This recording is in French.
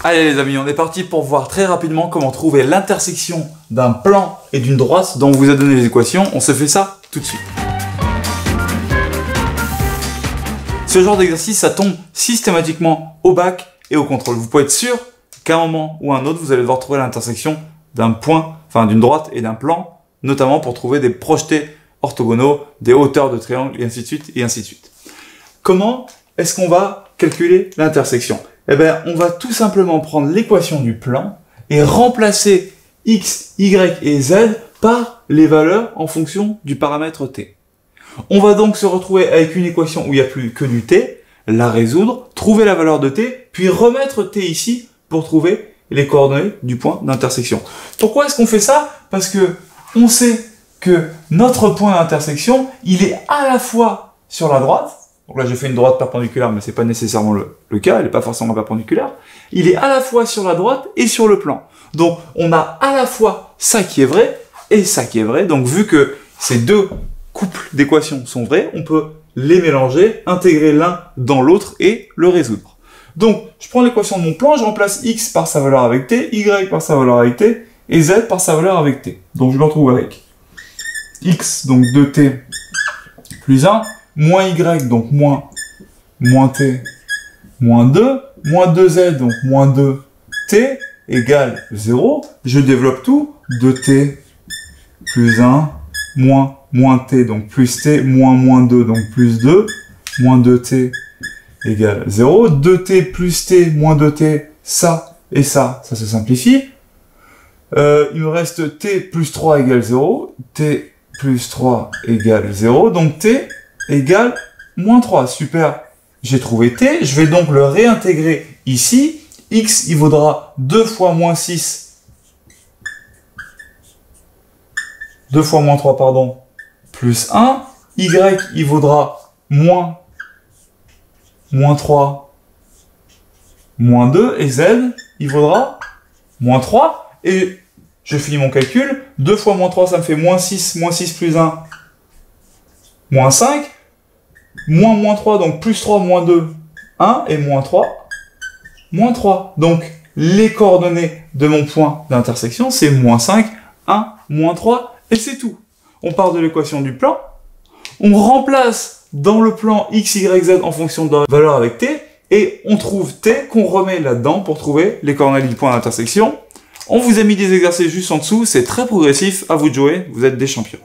Allez les amis, on est parti pour voir très rapidement comment trouver l'intersection d'un plan et d'une droite dont on vous a donné les équations. On se fait ça tout de suite. Ce genre d'exercice, ça tombe systématiquement au bac et au contrôle. Vous pouvez être sûr qu'à un moment ou à un autre, vous allez devoir trouver l'intersection d'un point, enfin d'une droite et d'un plan, notamment pour trouver des projetés orthogonaux, des hauteurs de triangle, et ainsi de suite, et ainsi de suite. Comment est-ce qu'on va calculer l'intersection? Eh bien, on va tout simplement prendre l'équation du plan et remplacer x, y et z par les valeurs en fonction du paramètre t. On va donc se retrouver avec une équation où il n'y a plus que du t, la résoudre, trouver la valeur de t, puis remettre t ici pour trouver les coordonnées du point d'intersection. Pourquoi est-ce qu'on fait ça? Parce que on sait que notre point d'intersection, il est à la fois sur la droite. Donc là, j'ai fait une droite perpendiculaire, mais c'est pas nécessairement le cas, elle n'est pas forcément perpendiculaire. Il est à la fois sur la droite et sur le plan. Donc, on a à la fois ça qui est vrai et ça qui est vrai. Donc, vu que ces deux couples d'équations sont vrais, on peut les mélanger, intégrer l'un dans l'autre et le résoudre. Donc, je prends l'équation de mon plan, je remplace x par sa valeur avec t, y par sa valeur avec t, et z par sa valeur avec t. Donc, je me retrouve avec x, donc 2t plus 1, moins y, donc moins t, moins 2, moins 2z, donc moins 2t, égale 0. Je développe tout, 2t plus 1, moins t, donc plus t, moins 2, donc plus 2, moins 2t égale 0. 2t plus t, moins 2t, ça et ça se simplifie. Il me reste t plus 3 égale 0, t plus 3 égale 0, donc t égale moins 3. Super, j'ai trouvé t, je vais donc le réintégrer ici. X, il vaudra 2 fois moins 6, 2 fois moins 3, pardon, plus 1. Y, il vaudra moins 3, moins 2. Et z, il vaudra moins 3. Et je finis mon calcul. 2 fois moins 3, ça me fait moins 6 plus 1, moins 5. Moins 3, donc plus 3, moins 2, 1. Et moins 3, moins 3. Donc, les coordonnées de mon point d'intersection, c'est moins 5, 1, moins 3. Et c'est tout. On part de l'équation du plan. On remplace dans le plan x, y, z en fonction de la valeur avec t. Et on trouve t qu'on remet là-dedans pour trouver les coordonnées du point d'intersection. On vous a mis des exercices juste en dessous. C'est très progressif. À vous de jouer. Vous êtes des champions.